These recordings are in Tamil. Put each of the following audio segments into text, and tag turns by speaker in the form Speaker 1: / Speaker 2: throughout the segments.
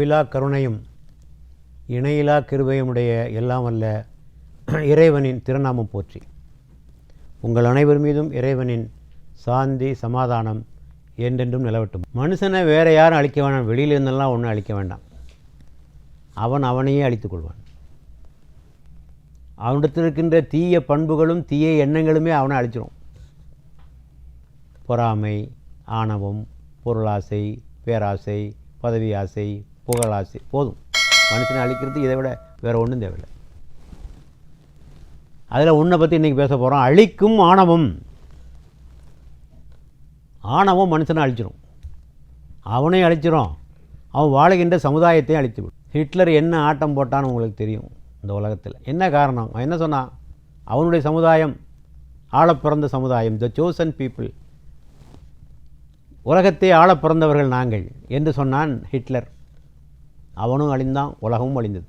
Speaker 1: அளவிலா கருணையும் இணையிலா கிருபையுமுடைய எல்லாம் வல்ல இறைவனின் திருநாமம் போற்றி. உங்கள் அனைவர் மீதும் இறைவனின் சாந்தி சமாதானம் என்றென்றும் நிலவட்டும். மனுஷனை வேறு யாரும் அழிக்க வேண்டாம், வெளியில் இருந்தெல்லாம் ஒன்றும் அழிக்க வேண்டாம். அவன் அவனையே அழித்துக் கொள்வான். அவனிடத்தில் இருக்கின்ற தீய பண்புகளும் தீய எண்ணங்களுமே அவனை அழிச்சிடும். பொறாமை, ஆணவம், பொருளாசை, பேராசை, பதவி ஆசை, புகழாசை போதும். மனுஷனை அழிக்கிறது இதை விட வேறு ஒன்றும் தேவையில்லை. அதில் உன்னை பற்றி இன்றைக்கி பேச போகிறோம். அழிக்கும் ஆணவம். ஆணவம் மனுஷனை அழிச்சிடும், அவனையும் அழிச்சிடும், அவன் வாழுகின்ற சமுதாயத்தையும் அழித்துவிடும். ஹிட்லர் என்ன ஆட்டம் போட்டான்னு உங்களுக்கு தெரியும். இந்த உலகத்தில் என்ன காரணம்? அவன் என்ன சொன்னான்? அவனுடைய சமுதாயம் ஆளப்பிறந்த சமுதாயம், த சோசன் பீப்புள், உலகத்தை ஆளப்பிறந்தவர்கள் நாங்கள் என்று சொன்னான் ஹிட்லர். அவனும் அழிந்தான், உலகமும் அழிந்தது.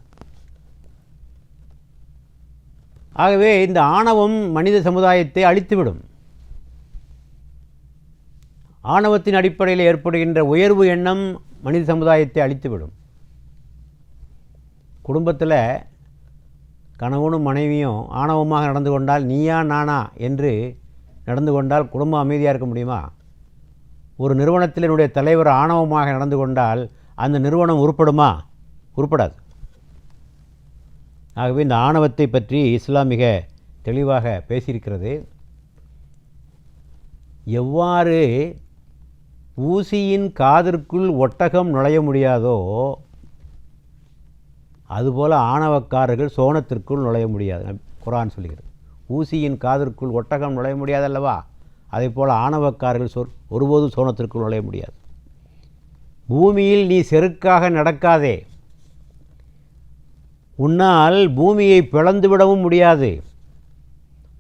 Speaker 1: ஆகவே இந்த ஆணவம் மனித சமுதாயத்தை அழித்துவிடும். ஆணவத்தின் அடிப்படையில் ஏற்படுகின்ற உயர்வு எண்ணம் மனித சமுதாயத்தை அழித்துவிடும். குடும்பத்தில் கணவனும் மனைவியும் ஆணவமாக நடந்து கொண்டால், நீயா நானா என்று நடந்து கொண்டால் குடும்பம் அமைதியாக இருக்க முடியுமா? ஒரு நிறுவனத்தில் என்னுடைய தலைவர் ஆணவமாக நடந்து கொண்டால் அந்த நிறுவனம் உருப்படுமா? உருப்படாது. ஆகவே இந்த ஆணவத்தை பற்றி இஸ்லாம் மிக தெளிவாக பேசியிருக்கிறது. எவ்வாறு ஊசியின் காதிற்குள் ஒட்டகம் நுழைய முடியாதோ அதுபோல் ஆணவக்காரர்கள் சோனத்திற்குள் நுழைய முடியாது. குர்ஆன் சொல்லுகிறது, ஊசியின் காதிற்குள் ஒட்டகம் நுழைய முடியாதல்லவா, அதே போல் ஆணவக்காரர்கள் ஒருபோதும் சோனத்திற்குள் நுழைய முடியாது. பூமியில் நீ செருக்காக நடக்காதே, உன்னால் பூமியை பிளந்துவிடவும் முடியாது,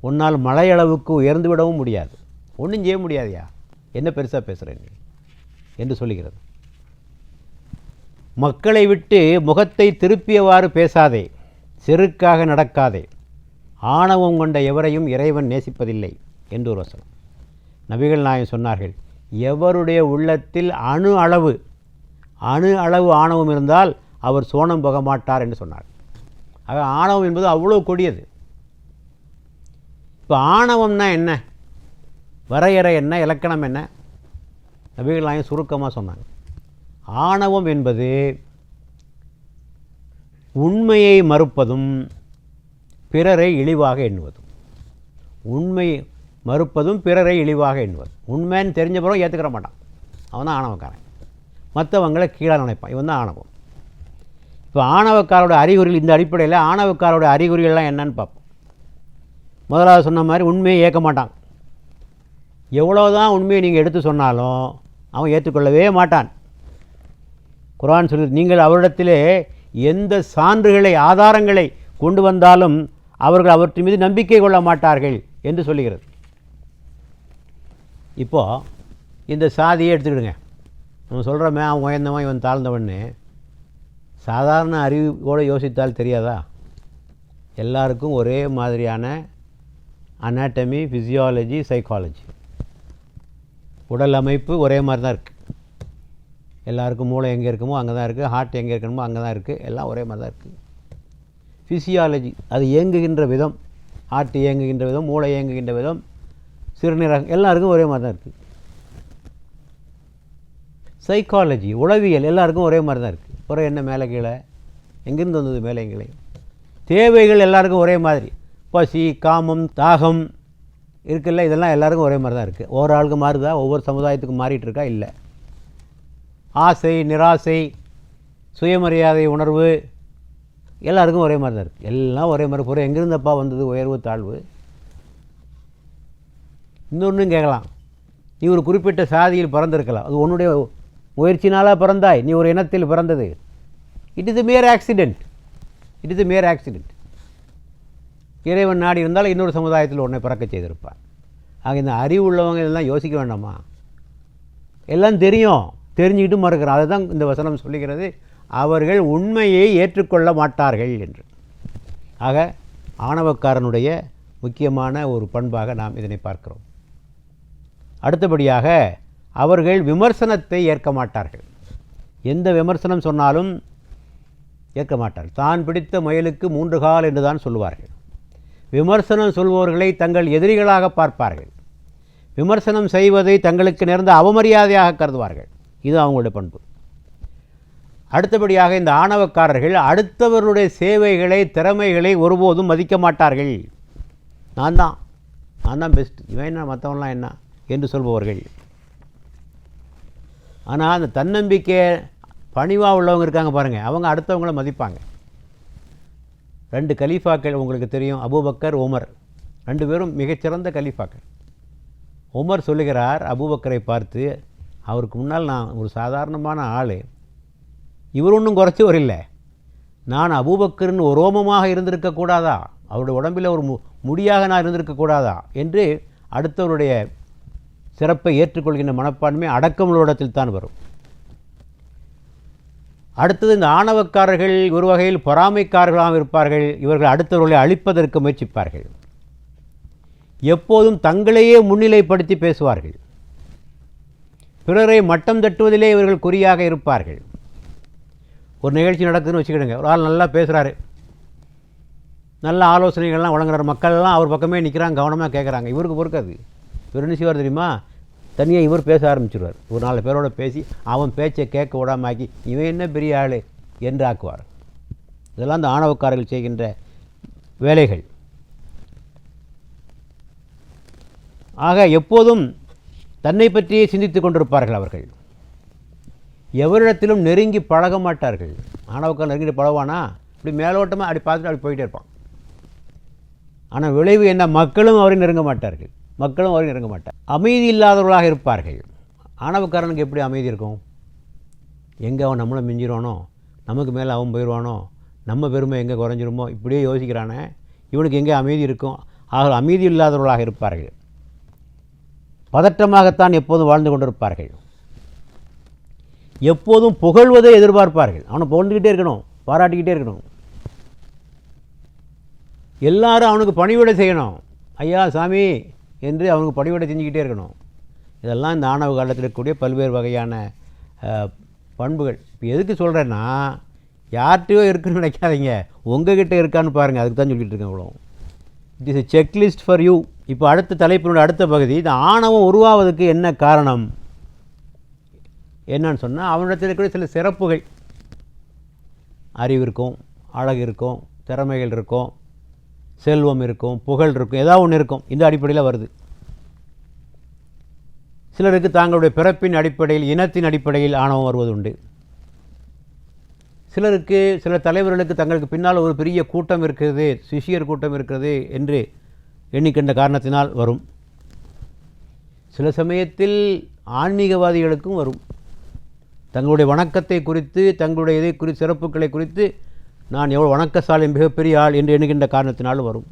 Speaker 1: உன்னால் மலையளவுக்கு உயர்ந்து விடவும் முடியாது, ஒன்றும் செய்ய முடியாதையா, என்ன பெருசாக பேசுகிறேன் என்று சொல்லுகிறது. மக்களை விட்டு முகத்தை திருப்பியவாறு பேசாதே, செருக்காக நடக்காதே, ஆணவம் கொண்ட எவரையும் இறைவன் நேசிப்பதில்லை என்று ஒரு வசனம். நபிகள் நாயகம் சொன்னார்கள், எவருடைய உள்ளத்தில் அணு அளவு ஆணவம் இருந்தால் அவர் சோனம் போக மாட்டார் என்று சொன்னார். ஆக ஆணவம் என்பது அவ்வளோ கொடியது. இப்போ ஆணவம்னா என்ன, வரையறை என்ன, இலக்கணம் என்ன? நபிகள் நாயகம் சுருக்கமாக சொன்னாங்க. ஆணவம் என்பது உண்மையை மறுப்பதும் பிறரை இழிவாக எண்ணுவதும். உண்மை மறுப்பதும் பிறரை இழிவாக எண்ணுவது. உண்மைன்னு தெரிஞ்ச பிறகு ஏற்றுக்கிற மாட்டான், அவன் தான் ஆணவக்காரன். மற்றவங்களை கீழே நினைப்பான், இவன் தான் ஆணவம். இப்போ ஆணவக்காரோட அறிகுறிகள், இந்த அடிப்படையில் ஆணவக்காரோட அறிகுறிகள்லாம் என்னன்னு பார்ப்போம். முதலாவது சொன்ன மாதிரி உண்மையை ஏற்க மாட்டான். எவ்வளோதான் உண்மையை நீங்கள் எடுத்து சொன்னாலும் அவன் ஏற்றுக்கொள்ளவே மாட்டான். குர்ஆன் சொல்லி, நீங்கள் அவரிடத்திலே எந்த சான்றுகளை ஆதாரங்களை கொண்டு வந்தாலும் அவர்கள் அவற்றின் மீது நம்பிக்கை கொள்ள மாட்டார்கள் என்று சொல்லுகிறது. இப்போது இந்த சாதியை எடுத்துக்கிடுங்க. நம்ம சொல்கிறோமே அவன் உயர்ந்தவன் இவன் தாழ்ந்தவன்னு, சாதாரண அறிவோடு யோசித்தால் தெரியாதா? எல்லாருக்கும் ஒரே மாதிரியான அனாட்டமி, ஃபிசியாலஜி, சைக்காலஜி, உடல் அமைப்பு ஒரே மாதிரி தான் இருக்குது. எல்லாருக்கும் மூளை எங்கே இருக்குமோ அங்கே தான் இருக்குது, ஹார்ட் எங்கே இருக்கணுமோ அங்கே தான் இருக்குது, எல்லாம் ஒரே மாதிரி தான் இருக்குது. ஃபிசியாலஜி, அது இயங்குகின்ற விதம், ஹார்ட் இயங்குகின்ற விதம், மூளை இயங்குகின்ற விதம், சிறுநீரகம் எல்லாருக்கும் ஒரே மாதிரி தான் இருக்குது. சைக்காலஜி, உளவியல் எல்லாருக்கும் ஒரே மாதிரி தான் இருக்குது. ஒரே என்ன மேலே கீழே, எங்கேருந்து வந்தது மேலே கீழே. தேவைகள் எல்லாருக்கும் ஒரே மாதிரி, பசி, காமம், தாகம் இருக்குல்ல, இதெல்லாம் எல்லாருக்கும் ஒரே மாதிரி தான் இருக்குது. ஒவ்வொரு ஆளுக்கு மாறுதா? ஒவ்வொரு சமுதாயத்துக்கும் மாறிட்டு இருக்கா? இல்லை. ஆசை, நிராசை, சுயமரியாதை உணர்வு எல்லாருக்கும் ஒரே மாதிரி தான் இருக்குது. எல்லாம் ஒரே மாதிரி. பொருள் எங்கேருந்தப்பா வந்தது உயர்வு தாழ்வு? இன்னொன்றும் கேட்கலாம், நீ ஒரு குறிப்பிட்ட சாதியில் பிறந்திருக்கலாம், அது உன்னுடைய முயற்சினால பிறந்தாய், நீ ஒரு இனத்தில் பிறந்தது. It is Meir accident, it is Meir accident. இறைவன் நாடி இருந்தால் இன்னொரு சமுதாயத்தில் உன்னை பிறக்க செய்திருப்பான். ஆக இந்த அறிவு உள்ளவங்க இதெல்லாம் யோசிக்க வேண்டாமா? எல்லாம் தெரியும், தெரிஞ்சுக்கிட்டு மறுக்கிறான். அதை தான் இந்த வசனம் சொல்லுகிறது, அவர்கள் உண்மையை ஏற்றுக்கொள்ள மாட்டார்கள் என்று. ஆக ஆணவக்காரனுடைய முக்கியமான ஒரு பண்பாக நாம் இதனை பார்க்கிறோம். அடுத்தபடியாக அவர்கள் விமர்சனத்தை ஏற்க மாட்டார்கள். எந்த விமர்சனம் சொன்னாலும் ஏற்க மாட்டார்கள். தான் பிடித்த முயலுக்கு 3 கால் என்று தான் சொல்லுவார்கள். விமர்சனம் சொல்பவர்களை தங்கள் எதிரிகளாக பார்ப்பார்கள். விமர்சனம் செய்வதை தங்களுக்கு நேர்ந்த அவமரியாதையாக கருதுவார்கள். இது அவங்களுடைய பண்பு. அடுத்தபடியாக இந்த ஆணவக்காரர்கள் அடுத்தவர்களுடைய சேவைகளை, திறமைகளை ஒருபோதும் மதிக்க மாட்டார்கள். நான் தான் பெஸ்ட், இவன் என்ன, மற்றவன்லாம் என்ன என்று சொல்பவர்கள். ஆனால் அந்த தன்னம்பிக்கை பணிவாக உள்ளவங்க இருக்காங்க பாருங்கள், அவங்க அடுத்தவங்கள மதிப்பாங்க. 2 கலீஃபாக்கள் உங்களுக்கு தெரியும், அபூபக்கர், உமர். 2 பேரும் மிகச்சிறந்த கலீஃபாக்கள். உமர் சொல்லுகிறார் அபூபக்கரை பார்த்து, அவருக்கு முன்னால் நான் ஒரு சாதாரணமான ஆள், இவர் ஒன்றும் குறைச்சவர் இல்லை, நான் அபூபக்கரின் ஒரு ரோமமாக இருந்திருக்கக்கூடாதா, அவருடைய உடம்பில் ஒரு முடியாக நான் இருந்திருக்கக்கூடாதா என்று அடுத்தவருடைய சிறப்பை ஏற்றுக்கொள்கின்ற மனப்பான்மை அடக்கமுள்ளோடத்தில் தான் வரும். அடுத்தது இந்த ஆணவக்காரர்கள் ஒரு வகையில் பொறாமைக்காரர்களாக இருப்பார்கள். இவர்கள் அடுத்தவர்களை அழிப்பதற்கு முயற்சிப்பார்கள். எப்போதும் தங்களையே முன்னிலைப்படுத்தி பேசுவார்கள். பிறரை மட்டம் தட்டுவதிலே இவர்கள் குறியாக இருப்பார்கள். ஒரு நிகழ்ச்சி நடக்குதுன்னு வச்சுக்கிடுங்க, ஒரு ஆள் நல்லா பேசுகிறாரு, நல்ல ஆலோசனைகள்லாம் வழங்குறாரு, மக்கள்லாம் அவர் பக்கமே நிற்கிறாங்க, கவனமாக கேட்குறாங்க. இவருக்கு பொறுக்காது. இவர் என்ன செய்வார் தெரியுமா, தனியாக இவர் பேச ஆரம்பிச்சிடுவார். ஒரு 4 பேரோட பேசி அவன் பேச்சை கேட்க விடாமாக்கி இவன் என்ன பெரிய ஆள் என்று ஆக்குவார். இதெல்லாம் அந்த ஆணவக்காரர்கள் செய்கின்ற வேலைகள். ஆக எப்போதும் தன்னை பற்றியே சிந்தித்து கொண்டிருப்பார்கள். அவர்கள் எவரிடத்திலும் நெருங்கி பழக மாட்டார்கள். ஆணவக்காரன் நெருங்கி பழவானா, இப்படி மேலோட்டமாக அப்படி பார்த்துட்டு அப்படி போயிட்டே இருப்பான். ஆனால் விளைவு என்ன, மக்களும் அவரை நெருங்க மாட்டார்கள். அமைதி இல்லாதவர்களாக இருப்பார்கள். ஆணவக்காரனுக்கு எப்படி அமைதி இருக்கும்? எங்கே அவன் நம்மளை மிஞ்சிடுவானோ, நமக்கு மேலே அவன் போயிடுவானோ, நம்ம பெருமை எங்கே குறைஞ்சிருமோ, இப்படியே யோசிக்கிறானே, இவனுக்கு எங்கே அமைதி இருக்கும்? ஆக அமைதி இல்லாதவர்களாக இருப்பார்கள். பதற்றமாகத்தான் எப்போதும் வாழ்ந்து கொண்டிருப்பார்கள். எப்போதும் புகழ்வதை எதிர்பார்ப்பார்கள். அவனை புகழ்ந்துக்கிட்டே இருக்கணும், பாராட்டிக்கிட்டே இருக்கணும். எல்லாரும் அவனுக்கு பணிவிடை செய்யணும், ஐயா சாமி என்று அவனுக்கு பணிவிடை செஞ்சுக்கிட்டே இருக்கணும். இதெல்லாம் இந்த ஆணவ காலத்தில் இருக்கக்கூடிய பல்வேறு வகையான பண்புகள். இப்போ எதுக்கு சொல்கிறேன்னா, யார்கிட்டையோ இருக்குன்னு நினைக்காதீங்க, உங்ககிட்ட இருக்கான்னு பாருங்கள். அதுக்கு தான் சொல்லிகிட்டு இருக்கேன். இவ்வளோ it is a checklist for you. இப்போ அடுத்த தலைப்பினுடைய அடுத்த பகுதி, இந்த ஆணவம் உருவாவதுக்கு என்ன காரணம் என்னன்னு சொன்னால், அவனிடத்தில் இருக்கக்கூடிய சில சிறப்புகள், அறிவு இருக்கும், அழகு இருக்கும், திறமைகள் இருக்கும், செல்வம் இருக்கும், புகழ் இருக்கும், ஏதாவது ஒன்று இருக்கும். இந்த அடிப்படையில் வருது. சிலருக்கு தாங்களுடைய பிறப்பின் அடிப்படையில், இனத்தின் அடிப்படையில் ஆணவம் வருவது உண்டு. சிலருக்கு, சில தலைவர்களுக்கு தங்களுக்கு பின்னால் ஒரு பெரிய கூட்டம் இருக்கிறது, சிஷியர் கூட்டம் இருக்கிறது என்று எண்ணிக்கொண்ட காரணத்தினால் வரும். சில சமயத்தில் ஆன்மீகவாதிகளுக்கும் வரும். தங்களுடைய வணக்கத்தை குறித்து, தங்களுடைய இதை குறித்து, சிறப்புகளை குறித்து, நான் எவ்வளோ வணக்கசாலி, மிகப்பெரிய ஆள் என்று எண்ணுகின்ற காரணத்தினாலும் வரும்.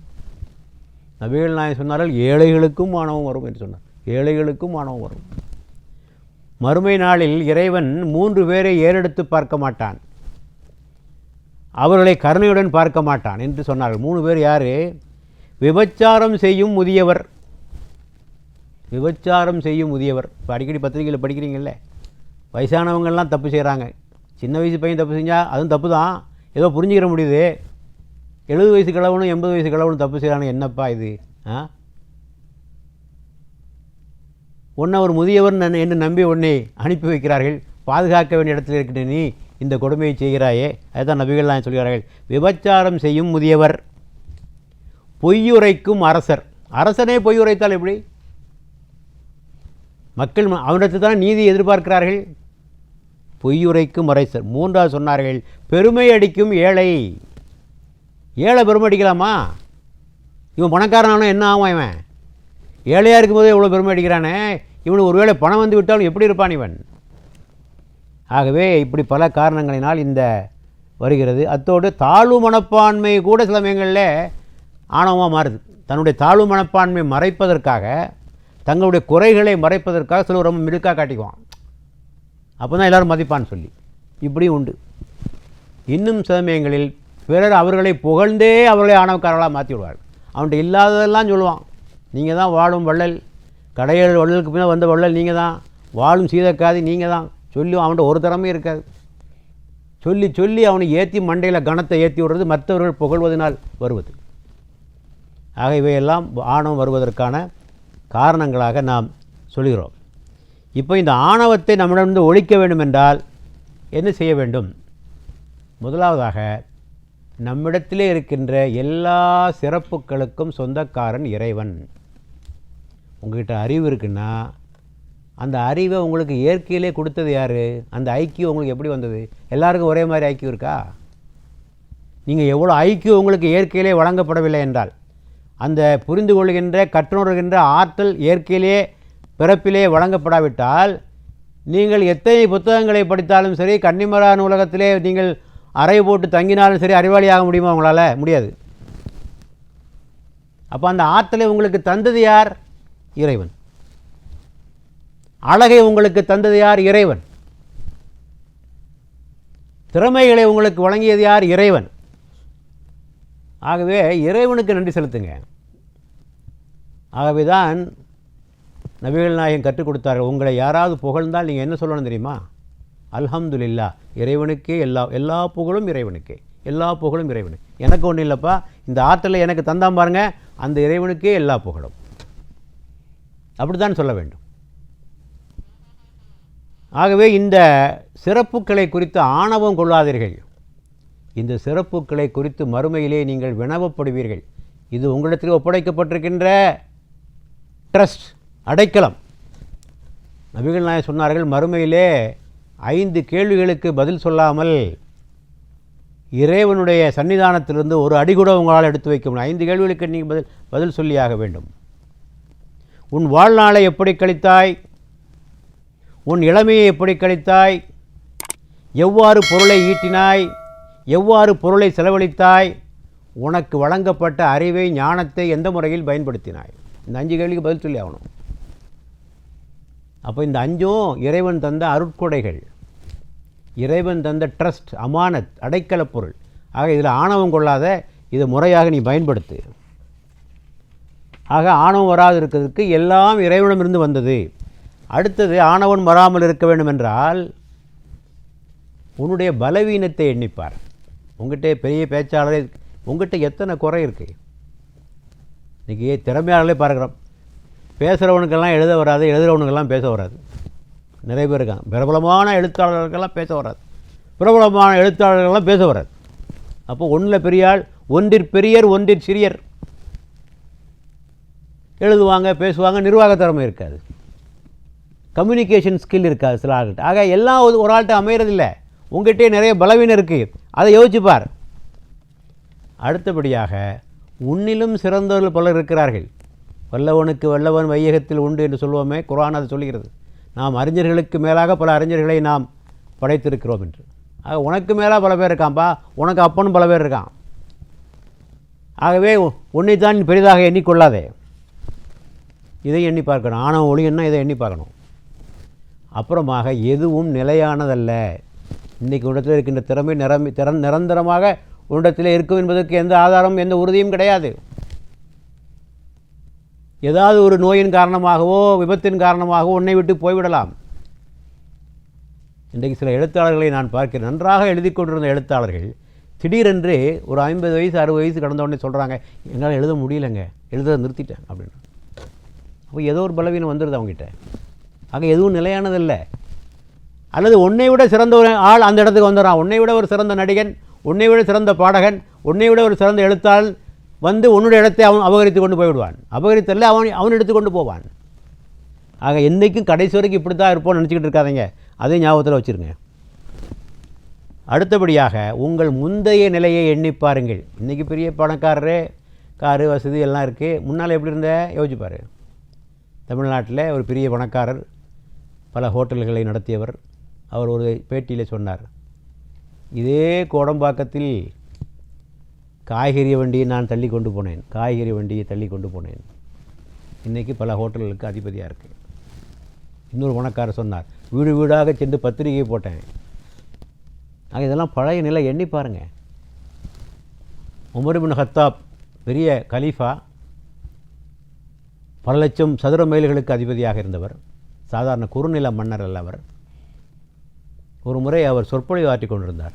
Speaker 1: நபிகள் நாயகம் சொன்னார்கள், ஏழைகளுக்கும் ஆணவம் வரும் என்று சொன்னார். ஏழைகளுக்கும் ஆணவம் வரும். மறுமை நாளில் இறைவன் 3 பேரை ஏறெடுத்து பார்க்க மாட்டான், அவர்களை கருணையுடன் பார்க்க மாட்டான் என்று சொன்னார்கள். 3 பேர் யார்? விபச்சாரம் செய்யும் முதியவர். விபச்சாரம் செய்யும் முதியவர். இப்போ அடிக்கடி பத்திரிகையில் படிக்கிறீங்களே, வயசானவங்கள்லாம் தப்பு செய்கிறாங்க. சின்ன வயசு பையன் தப்பு செஞ்சால் அதுவும் தப்பு தான், ஏதோ புரிஞ்சுக்கிற முடியுது. 70 வயசு கிழவனும் 80 வயசு கிழவனும் தப்பு செய்கிறானு, என்னப்பா இது? உன்னை ஒரு முதியவர் என்று நம்பி உன்னை அனுப்பி வைக்கிறார்கள். பாதுகாக்க வேண்டிய இடத்துல இருக்கின்ற நீ இந்த கொடுமையை செய்கிறாயே. அதுதான் நபிகள்லாம் சொல்கிறார்கள். விபச்சாரம் செய்யும் முதியவர், பொய்யுரைக்கும் அரசர். அரசனே பொய்யுரைத்தால் எப்படி? மக்கள் அவனிடத்தில் தான் நீதி எதிர்பார்க்கிறார்கள். பொய்யுரைக்கும் அரசர். 3வது சொன்னார்கள், பெருமை அடிக்கும் ஏழை. ஏழை பெருமை அடிக்கலாமா? இவன் பணக்காரனானோ என்ன ஆகும்? இவன் ஏழையாக இருக்கும்போதே இவ்வளோ பெருமை அடிக்கிறானே, இவனுக்கு ஒருவேளை பணம் வந்து விட்டாலும் எப்படி இருப்பான் இவன்? ஆகவே இப்படி பல காரணங்களினால் இந்த வருகிறது. அத்தோடு தாழ்வு மனப்பான்மை கூட சில சமயங்களில் ஆணவமாக மாறுது. தன்னுடைய தாழ்வு மனப்பான்மை மறைப்பதற்காக, தங்களுடைய குறைகளை மறைப்பதற்காக சில ரொம்ப மிடுக்காக காட்டிக்குவான். அப்போ தான் எல்லோரும் மதிப்பான்னு சொல்லி இப்படியும் உண்டு. இன்னும் சமயங்களில் பிறர் அவர்களை புகழ்ந்தே அவர்களை ஆணவக்காரர்களாக மாற்றி விடுவார்கள். அவன்கிட்ட இல்லாததெல்லாம் சொல்லுவான். நீங்கள் தான் வாழும் வள்ளல், கடையல் வள்ளலுக்கு பின்னால் வந்த வள்ளல் நீங்கள் தான், வாழும் சீதக்காதி நீங்கள் தான் சொல்லி அவன்கிட்ட ஒரு திறமையும் இருக்காது. சொல்லி சொல்லி அவனை ஏற்றி மண்டையில் கணத்தை ஏற்றி விடுறது மற்றவர்கள் புகழ்வதனால் வருவது. ஆக இவையெல்லாம் ஆணவம் வருவதற்கான காரணங்களாக நாம் சொல்கிறோம். இப்போ இந்த ஆணவத்தை நம்மிடமிருந்து ஒழிக்க வேண்டும் என்றால் என்ன செய்ய வேண்டும்? முதலாவதாக நம்மிடத்திலே இருக்கின்ற எல்லா சிறப்புகளுக்கும் சொந்தக்காரன் இறைவன். உங்கள்கிட்ட அறிவு இருக்குன்னா அந்த அறிவை உங்களுக்கு இயற்கையிலே கொடுத்தது யார்? அந்த ஐக்கியம் உங்களுக்கு எப்படி வந்தது? எல்லாருக்கும் ஒரே மாதிரி ஐக்கியம் இருக்கா? நீங்கள் எவ்வளோ ஐக்கியம் உங்களுக்கு இயற்கையிலே வழங்கப்படவில்லை என்றால், அந்த புரிந்து கொள்கின்ற கற்றுணர்கின்ற ஆற்றல் இயற்கையிலே பிறப்பிலே வழங்கப்படாவிட்டால், நீங்கள் எத்தனை புத்தகங்களை படித்தாலும் சரி, கன்னிமரா நூலகத்திலே நீங்கள் அறை போட்டு தங்கினாலும் சரி, அறிவாளியாக முடியுமா? உங்களால் முடியாது. அப்போ அந்த ஆற்றலை உங்களுக்கு தந்தது யார்? இறைவன். அழகை உங்களுக்கு தந்தது யார்? இறைவன். திறமைகளை உங்களுக்கு வழங்கியது யார்? இறைவன். ஆகவே இறைவனுக்கு நன்றி செலுத்துங்க. ஆகவே தான் நபிகள் நாயகம் கற்றுக் கொடுத்தார்கள். உங்களை யாராவது புகழ்ந்தால் நீங்கள் என்ன சொல்லணும் தெரியுமா? அல்ஹம்துலில்லாஹ், இறைவனுக்கே எல்லா புகழும் இறைவனுக்கே, எல்லா புகழும் இறைவனுக்கு. எனக்கு ஒன்றும் இல்லைப்பா, இந்த ஆற்றலை எனக்கு தந்தாம் பாருங்க, அந்த இறைவனுக்கே எல்லா புகழும். அப்படித்தான் சொல்ல வேண்டும். ஆகவே இந்த சிறப்புகளை குறித்து ஆணவம் கொள்ளாதீர்கள். இந்த சிறப்புகளை குறித்து மறுமையிலே நீங்கள் வினவப்படுவீர்கள். இது உங்களிடத்தில் ஒப்படைக்கப்பட்டிருக்கின்ற ட்ரஸ்ட், அடைக்கலம். நபிகள் நாயகம் சொன்னார்கள், மறுமையிலே 5 கேள்விகளுக்கு பதில் சொல்லாமல் இறைவனுடைய சன்னிதானத்திலிருந்து ஒரு அடி கூட உங்களால் எடுத்து வைக்க முடியும். 5 கேள்விகளுக்கு நீங்கள் பதில் சொல்லியாக வேண்டும். உன் வாழ்நாளை எப்படி கழித்தாய்? உன் இளமையை எப்படி கழித்தாய்? எவ்வாறு பொருளை ஈட்டினாய்? எவ்வாறு பொருளை செலவழித்தாய்? உனக்கு வழங்கப்பட்ட அறிவை, ஞானத்தை எந்த முறையில் பயன்படுத்தினாய்? இந்த 5 கேள்விக்கு பதில் சொல்லி ஆகணும். அப்போ இந்த 5ம் இறைவன் தந்த அருட்கொடைகள், இறைவன் தந்த ட்ரஸ்ட், அமானத், அடைக்கல பொருள். ஆக இதில் ஆணவம் கொள்ளாத, இதை முறையாக நீ பயன்படுத்து. ஆக ஆணவம் வராது இருக்கிறதுக்கு எல்லாம் இறைவனிடமிருந்து வந்தது. அடுத்தது, ஆணவன் வராமல் இருக்க வேண்டும் என்றால் உன்னுடைய பலவீனத்தை எண்ணிப்பார். உங்கள்கிட்ட பெரிய பேச்சாளரே, உங்கள்கிட்ட எத்தனை குறை இருக்குது? இன்றைக்கி திறமையாளர்களே பார்க்குறோம். பேசுகிறவனுக்கெல்லாம் எழுத வராது, எழுதுகிறவனுக்கெல்லாம் பேச வராது. நிறைய பேர் இருக்காங்க. பிரபலமான எழுத்தாளர்களுக்கெல்லாம் பேச வராது, பிரபலமான எழுத்தாளர்களெல்லாம் பேச வராது. அப்போ ஒன்றில் பெரியாள், ஒன்றிற் பெரியர் ஒன்றிற் சிறியர். எழுதுவாங்க, பேசுவாங்க, நிர்வாக திறமை இருக்காது, கம்யூனிகேஷன் ஸ்கில் இருக்காது சில ஆள்கிட்ட. ஆக எல்லாம் ஒரு ஆள்கிட்ட அமைகிறதில்லை. உங்கள்கிட்டே நிறைய பலவீனம் இருக்குது, அதை யோசிச்சுப்பார். அடுத்தபடியாக, உன்னிலும் சிறந்தவர்கள் பலர் இருக்கிறார்கள். வல்லவனுக்கு வல்லவன் வையகத்தில் உண்டு என்று சொல்வோமே, குர்ஆன் அது சொல்கிறது. நாம் அறிஞர்களுக்கு மேலாக பல அறிஞர்களை நாம் படைத்திருக்கிறோம் என்று. ஆக உனக்கு மேலாக பல பேர் இருக்கான்ப்பா, உனக்கு அப்பனும் பல பேர் இருக்கான். ஆகவே உன்னைத்தான் பெரிதாக எண்ணிக்கொள்ளாதே, இதை எண்ணி பார்க்கணும். ஆணவம் ஒழியன்னா இதை எண்ணி பார்க்கணும். அப்புறமாக, எதுவும் நிலையானதல்ல. இன்றைக்கி உன்னிடத்தில் இருக்கின்ற திறமை நிரந்தரமாக உன்னிடத்தில் இருக்கும் என்பதற்கு எந்த ஆதாரமும் எந்த உறுதியும் கிடையாது. ஏதாவது ஒரு நோயின் காரணமாகவோ விபத்தின் காரணமாகவோ உன்னை விட்டு போய்விடலாம். இன்றைக்கு சில எழுத்தாளர்களை நான் பார்க்கிறேன். நன்றாக எழுதி கொண்டிருந்த எழுத்தாளர்கள் திடீரென்று ஒரு 50 வயசு 60 வயசு கடந்த உடனே சொல்கிறாங்க, என்னால் எழுத முடியலைங்க, எழுத நிறுத்திட்டேன் அப்படின்னு. அப்போ ஏதோ ஒரு பலவீனம் வந்துடுது அவங்ககிட்ட. ஆக எதுவும் நிலையானதில்லை. அல்லது உன்னை விட சிறந்த ஒரு ஆள் அந்த இடத்துக்கு வந்துடுறான். உன்னை விட ஒரு சிறந்த நடிகன், உன்னை விட சிறந்த பாடகன், உன்னை விட ஒரு சிறந்த எழுத்தாளன் வந்து உன்னுடைய இடத்தை அவன் அபகரித்து கொண்டு போய்விடுவான். அபகரித்தல்ல, அவன் எடுத்து கொண்டு போவான். ஆக என்றைக்கும் கடைசி வரைக்கும் இப்படி தான் இருப்போம்னு நினச்சிக்கிட்டு இருக்காதீங்க, அதே ஞாபகத்தில் வச்சுருங்க. அடுத்தபடியாக, உங்கள் முந்தைய நிலையை எண்ணி பாருங்கள். இன்றைக்கி பெரிய பணக்காரரே, காரு வசதி எல்லாம் இருக்குது. முன்னால் எப்படி இருந்த யோசிச்சுப்பார். தமிழ்நாட்டில் ஒரு பெரிய பணக்காரர், பல ஹோட்டல்களை நடத்தியவர். அவர் ஒரு பேட்டியில் சொன்னார், இதே கோடம்பாக்கத்தில் காய்கறி வண்டியை நான் தள்ளி கொண்டு போனேன், காய்கறி வண்டியை தள்ளி கொண்டு போனேன். இன்றைக்கி பல ஹோட்டல்களுக்கு அதிபதியாக இருக்குது. இன்னொரு பணக்காரர் சொன்னார், வீடு வீடாக சென்று பத்திரிகை போட்டேன். ஆக இதெல்லாம் பழைய நிலை, எண்ணி பாருங்கள். உமர் இப்னு கத்தாப் பெரிய கலீஃபா, பல லட்சம் சதுர மைல்களுக்கு அதிபதியாக இருந்தவர். சாதாரண குறுநில மன்னர் அல்ல அவர். ஒரு முறை அவர் சொற்பொழிவு ஆற்றி கொண்டிருந்தார்.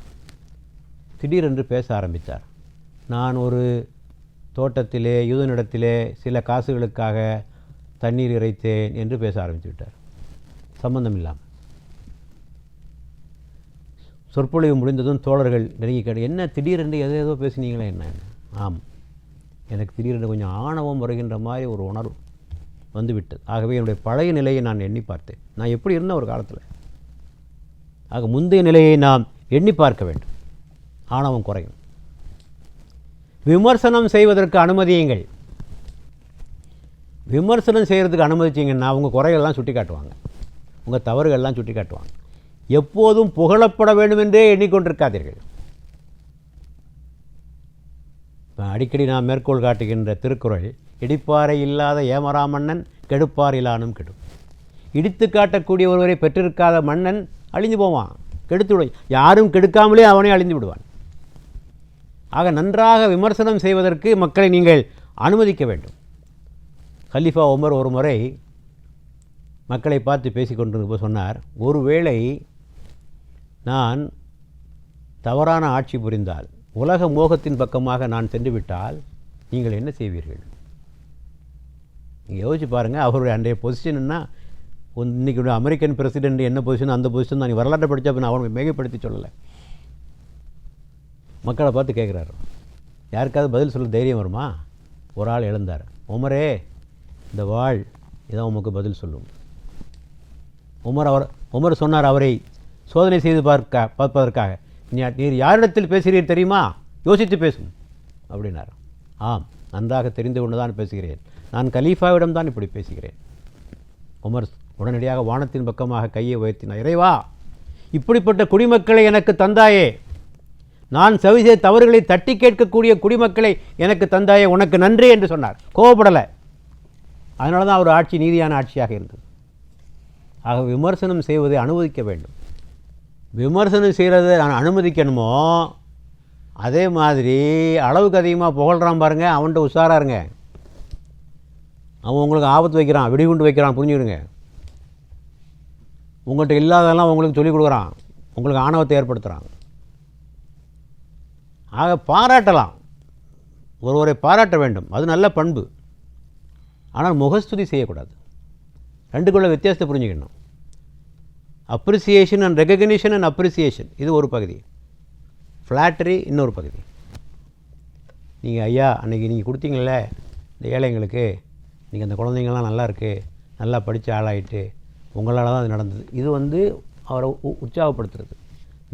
Speaker 1: திடீரென்று பேச ஆரம்பித்தார். நான் ஒரு தோட்டத்திலே யூதனிடத்திலே சில காசுகளுக்காக தண்ணீர் இறைத்தேன் என்று பேச ஆரம்பித்து விட்டார். சம்பந்தம் இல்லாமல். சொற்பொழிவு முடிந்ததும் தோழர்கள் நெருங்கி கேட்டு, என்ன திடீரென்று ஏதோ பேசினீங்களே என்ன? ஆம், எனக்கு திடீரென்று கொஞ்சம் ஆணவம் வருகின்ற மாதிரி ஒரு உணர்வு வந்துவிட்டது. ஆகவே என்னுடைய பழைய நிலையை நான் எண்ணி பார்த்தேன். நான் எப்படி இருந்தேன் ஒரு காலத்தில். ஆக முந்தைய நிலையை நாம் எண்ணி பார்க்க வேண்டும். ஆணவம் குறையும். விமர்சனம் செய்வதற்கு அனுமதியுங்கள். விமர்சனம் செய்கிறதுக்கு அனுமதிச்சிங்கன்னா உங்கள் குறைகள்லாம் சுட்டி காட்டுவாங்க, உங்கள் தவறுகள்லாம் சுட்டி காட்டுவாங்க. எப்போதும் புகழப்பட வேண்டும் என்றே எண்ணிக்கொண்டிருக்காதீர்கள். அடிக்கடி நான் மேற்கோள் காட்டுகின்ற திருக்குறள், இடிப்பாறை இல்லாத ஏமரா மன்னன் கெடுப்பார் இலானும் கெடும். இடித்து காட்டக்கூடிய ஒருவரை பெற்றிருக்காத மன்னன் அழிந்து போவான், கெடுத்து விடுவான். யாரும் கெடுக்காமலே அவனே அழிந்து விடுவான். ஆக நன்றாக விமர்சனம் செய்வதற்கு மக்களை நீங்கள் அனுமதிக்க வேண்டும். கலீஃபா உமர் ஒரு முறை மக்களை பார்த்து பேசிக்கொண்டிருந்தபோது சொன்னார், ஒருவேளை நான் தவறான ஆட்சி புரிந்தால், உலக மோகத்தின் பக்கமாக நான் சென்றுவிட்டால் நீங்கள் என்ன செய்வீர்கள்? நீங்கள் யோசிச்சு பாருங்கள். அவருடைய அன்றைய பொசிஷன்னா, இன்றைக்கி அமெரிக்கன் பிரசிடென்ட் என்ன பொசிஷன், அந்த பொசிஷன் தான். நீ வரலாற்றை படித்தப்ப நான் அவனை மிகைப்படுத்தி சொல்லலை. மக்களை பார்த்து கேட்குறாரு, யாருக்காவது பதில் சொல்ல தைரியம் வருமா? ஒரு ஆள் எழுந்தார், உமரே இந்த வாழ் இதான் உமக்கு பதில் சொல்லும். உமர் சொன்னார், அவரை சோதனை செய்து பார்ப்பதற்காக, நீர் யாரிடத்தில் பேசுகிறீர் தெரியுமா? யோசித்து பேசும் அப்படின்னார். ஆம், நன்றாக தெரிந்து கொண்டு தான் பேசுகிறேன். நான் கலீஃபாவிடம் தான் இப்படி பேசுகிறேன். உமர் உடனடியாக வானத்தின் பக்கமாக கையை உயர்த்தினார். இறைவா, இப்படிப்பட்ட குடிமக்களை எனக்கு தந்தாயே, நான் சவிசே தவறுகளை தட்டி கேட்கக்கூடிய குடிமக்களை எனக்கு தந்தாயே, உனக்கு நன்றி என்று சொன்னார். கோவப்படலை. அதனால தான் அவர் ஆட்சி நீதியான ஆட்சியாக இருந்தது. ஆக விமர்சனம் செய்வதை அனுமதிக்க வேண்டும். விமர்சனம் செய்கிறத நான் அனுமதிக்கணுமோ, அதே மாதிரி அளவுக்கு அதிகமாக புகழ்கிறான் பாருங்கள், அவன்கிட்ட உஷாராக இருங்க. அவன் உங்களுக்கு ஆபத்து வைக்கிறான், வெடிகுண்டு வைக்கிறான், புரிஞ்சுக்கிடுங்க. உங்கள்கிட்ட இல்லாதெல்லாம் உங்களுக்கு சொல்லிக் கொடுக்குறான், உங்களுக்கு ஆணவத்தை ஏற்படுத்துகிறான். ஆக பாராட்டலாம், ஒருவரை பாராட்ட வேண்டும், அது நல்ல பண்பு. ஆனால் முகஸ்துதி செய்யக்கூடாது. ரெண்டுக்குள்ள வித்தியாசத்தை புரிஞ்சுக்கணும். Appreciation and recognition and appreciation, இது ஒரு பகுதி. ஃப்ளாட்டரி இன்னொரு பகுதி. நீங்கள் ஐயா அன்றைக்கி நீங்கள் கொடுத்தீங்களே இந்த ஏழைங்களுக்கு, நீங்கள் அந்த குழந்தைங்கள்லாம் நல்லா இருக்குது, நல்லா படித்த ஆளாயிட்டு, உங்களால் தான் அது நடந்தது, இது அவரை உற்சாகப்படுத்துறது.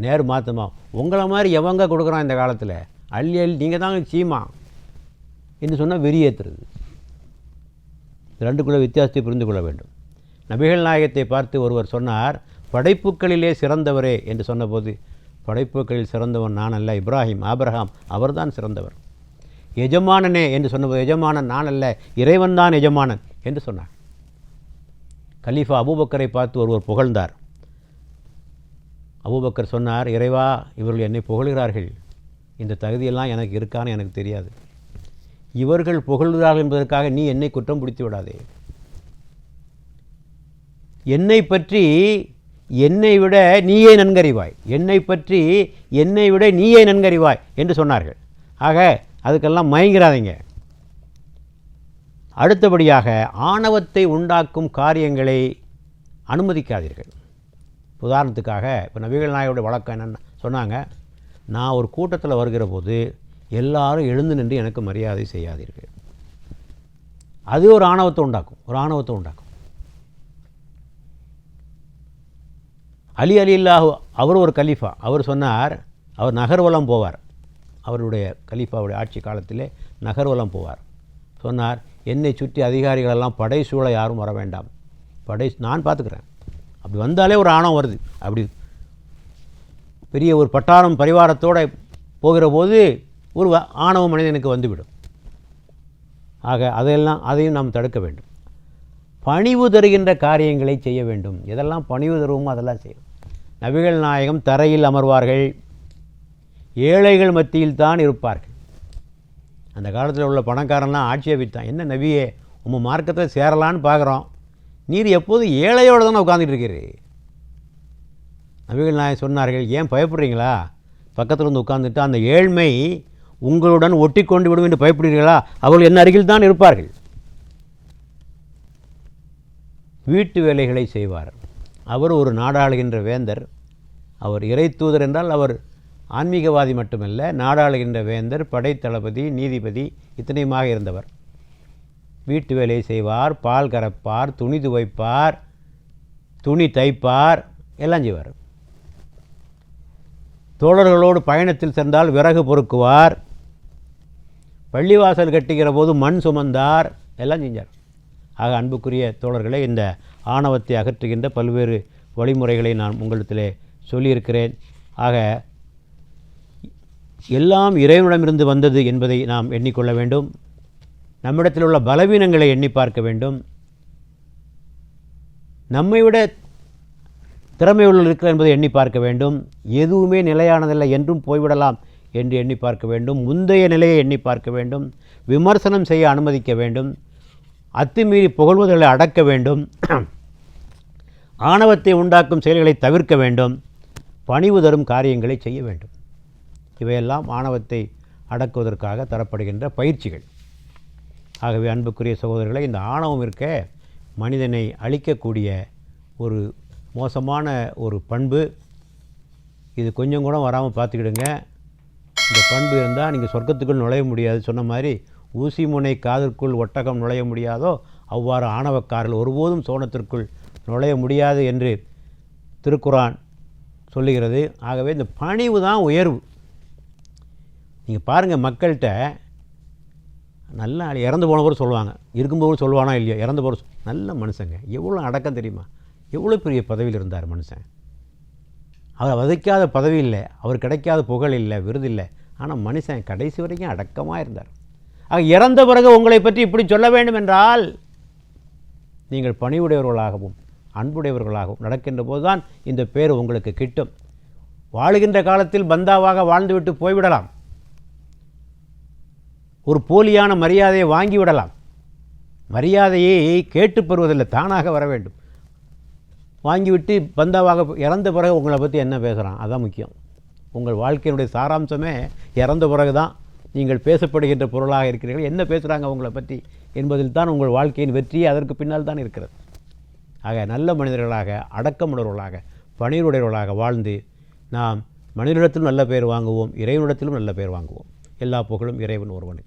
Speaker 1: நேரு மாற்றமா, உங்களை மாதிரி எவங்க கொடுக்குறான் இந்த காலத்தில், அள்ளி நீங்கள் தாங்க சீமா என்று சொன்னால் வெறியேற்றுறது. ரெண்டுக்குள்ள வித்தியாசத்தை புரிந்து கொள்ள வேண்டும். நபிகள் நாயகத்தை பார்த்து ஒருவர் சொன்னார், படைப்புக்களிலே சிறந்தவரே என்று சொன்னபோது, படைப்புக்களில் சிறந்தவன் நான் அல்ல, இப்ராஹிம் ஆபிரகாம் அவர்தான் சிறந்தவர். எஜமானனே என்று சொன்னபோது, எஜமானன் நான் அல்ல, இறைவன் தான் எஜமானன் என்று சொன்னார். கலீஃபா அபூபக்கரை பார்த்து ஒருவர் புகழ்ந்தார். அபூபக்கர் சொன்னார், இறைவா, இவர்கள் என்னை புகழ்கிறார்கள், இந்த தகுதியெல்லாம் எனக்கு இருக்கான்னு எனக்கு தெரியாது. இவர்கள் புகழ்கிறார்கள் என்பதற்காக நீ என்னை குற்றம் பிடித்து விடாதே. என்னை பற்றி என்னை விட நீயே நன்கறிவாய், என்னை பற்றி என்னை விட நீயே நன்கறிவாய் என்று சொன்னார்கள். ஆக அதுக்கெல்லாம் மயங்கிறாதீங்க. அடுத்தபடியாக ஆணவத்தை உண்டாக்கும் காரியங்களை அனுமதிக்காதீர்கள். உதாரணத்துக்காக இப்போ நபிகள் நாயகருடைய வழக்கம் என்னென்னு சொன்னாங்க, நான் ஒரு கூட்டத்தில் வருகிற போது எல்லாரும் எழுந்து நின்று எனக்கு மரியாதை செய்யாதீர்கள். அது ஒரு ஆணவத்தை உண்டாக்கும். அலி அலில்லாஹு அவர் ஒரு கலீஃபா, அவர் சொன்னார், அவர் நகர்வலம் போவார். அவருடைய கலீஃபாவுடைய ஆட்சி காலத்திலே நகர்வலம் போவார். சொன்னார், என்னை சுற்றி அதிகாரிகளெல்லாம் படை சூழ யாரும் வர வேண்டாம், நான் பார்த்துக்கிறேன். அப்படி வந்தாலே ஒரு ஆணவம் வருது. அப்படி பெரிய ஒரு பட்டாளம் பரிவாரத்தோடு போகிற போது ஒரு ஆணவ மனிதனுக்கு வந்துவிடும். ஆக அதையும் நாம் தடுக்க வேண்டும். பணிவு தருகின்ற காரியங்களை செய்ய வேண்டும். எதெல்லாம் பணிவு தருவோமோ அதெல்லாம் செய்யும். நபிகள் நாயகம் தரையில் அமர்வார்கள், ஏழைகள் மத்தியில் தான் இருப்பார்கள். அந்த காலத்தில் உள்ள பணக்காரன்லாம் ஆட்சேபித்தான், என்ன நபியே உங்கள் மார்க்கத்தில் சேரலான்னு பார்க்குறோம், நீர் எப்போது ஏழையோடு தானே உட்காந்துட்டு இருக்கிறீர். நபிகள் நாயகம் சொன்னார்கள், ஏன் பயப்படுறீங்களா? பக்கத்தில் வந்து உட்கார்ந்துட்டு அந்த ஏழ்மை உங்களுடன் ஒட்டி கொண்டு விடும் என்று பயப்படுகிறீர்களா? அவர்கள் என்ன அருகில் தான் இருப்பார்கள். வீட்டு வேலைகளை செய்வார். அவர் ஒரு நாடாளுகின்ற வேந்தர். அவர் இறை தூதர் என்றால் அவர் ஆன்மீகவாதி மட்டுமல்ல, நாடாளுகின்ற வேந்தர், படைத்தளபதி, நீதிபதி இத்தனையுமாக இருந்தவர். வீட்டு வேலையை செய்வார், பால் கறப்பார், துணி துவைப்பார், துணி தைப்பார், எல்லாம் செய்வார். தோழர்களோடு பயணத்தில் சென்றால் விறகு பொறுக்குவார், பள்ளிவாசல் கட்டுகிற போது மண் சுமந்தார், எல்லாம் செஞ்சார். ஆக அன்புக்குரிய தோழர்களே, இந்த ஆணவத்தை அகற்றுகின்ற பல்வேறு வழிமுறைகளை நான் உங்களிடத்திலே சொல்லியிருக்கிறேன். ஆக எல்லாம் இறைவனிடமிருந்து வந்தது என்பதை நாம் எண்ணிக்கொள்ள வேண்டும். நம்மிடத்தில் உள்ள பலவீனங்களை எண்ணி பார்க்க வேண்டும். நம்மை விட திறமை உள்ள இருக்கிற என்பதை எண்ணி பார்க்க வேண்டும். எதுவுமே நிலையானதில்லை, என்றும் போய்விடலாம் என்று எண்ணி பார்க்க வேண்டும். முந்தைய நிலையை எண்ணி பார்க்க வேண்டும். விமர்சனம் செய்ய அனுமதிக்க வேண்டும். அத்துமீறி புகழ்வதை அடக்க வேண்டும். ஆணவத்தை உண்டாக்கும் செயல்களை தவிர்க்க வேண்டும். பணிவு தரும் காரியங்களை செய்ய வேண்டும். இவையெல்லாம் ஆணவத்தை அடக்குவதற்காக தரப்படுகின்ற பயிற்சிகள். ஆகவே அன்புக்குரிய சகோதரர்களை, இந்த ஆணவம் இருக்க மனிதனை அழிக்கக்கூடிய ஒரு மோசமான ஒரு பண்பு. இது கொஞ்சம் கூட வராமல் பார்த்துக்கிடுங்க. இந்த பண்பு இருந்தால் நீங்கள் சொர்க்கத்துக்குள் நுழைய முடியாது. சொன்ன மாதிரி ஊசி முனை காதற்குள் ஒட்டகம் நுழைய முடியாதோ அவ்வாறு ஆணவக்காரர்கள் ஒருபோதும் சோனத்திற்குள் நுழைய முடியாது என்று திருக்குரான் சொல்லுகிறது. ஆகவே இந்த பணிவு தான் உயர்வு. நீங்கள் பாருங்கள், மக்கள்கிட்ட நல்லா இறந்து போனவர் சொல்லுவாங்க, இருக்கும்போது சொல்லுவானா இல்லையோ, இறந்து போகிற நல்ல மனுஷங்க, எவ்வளோ அடக்கம் தெரியுமா, எவ்வளோ பெரிய பதவியில் இருந்தார் மனுஷன். அவர் வதைக்காத பதவி இல்லை, அவர் கிடைக்காத புகழ் இல்லை, விருது இல்லை, ஆனால் மனுஷன் கடைசி வரைக்கும் அடக்கமாக இருந்தார். ஆக இறந்த பிறகு உங்களை பற்றி இப்படி சொல்ல வேண்டும் என்றால் நீங்கள் பணிவுடையவர்களாகவும் அன்புடையவர்களாகவும் நடக்கின்ற போது தான் இந்த பேர் உங்களுக்கு கிட்டும். வாழுகின்ற காலத்தில் பந்தாவாக வாழ்ந்துவிட்டு போய்விடலாம். ஒரு போலியான மரியாதையை வாங்கிவிடலாம். மரியாதையை கேட்டு பெறுவதில்லை, தானாக வர வேண்டும். வாங்கிவிட்டு பந்தாவாக இறந்த பிறகு உங்களை பற்றி என்ன பேசுகிறான், அதான் முக்கியம். உங்கள் வாழ்க்கையினுடைய சாராம்சமே இறந்த பிறகு தான் நீங்கள் பேசப்படுகின்ற பொருளாக இருக்கிறீர்கள். என்ன பேசுகிறாங்க உங்களை பற்றி என்பதில் தான் உங்கள் வாழ்க்கையின் வெற்றியே அதற்கு பின்னால் தான் இருக்கிறது. ஆக நல்ல மனிதர்களாக, அடக்கமுடையவர்களாக, பணிவுடையவர்களாக வாழ்ந்து நாம் மனிதனிடத்திலும் நல்ல பெயர் வாங்குவோம், இறைவனிடத்திலும் நல்ல பெயர் வாங்குவோம். எல்லா புகழும் இறைவன் ஒருவனுக்கு.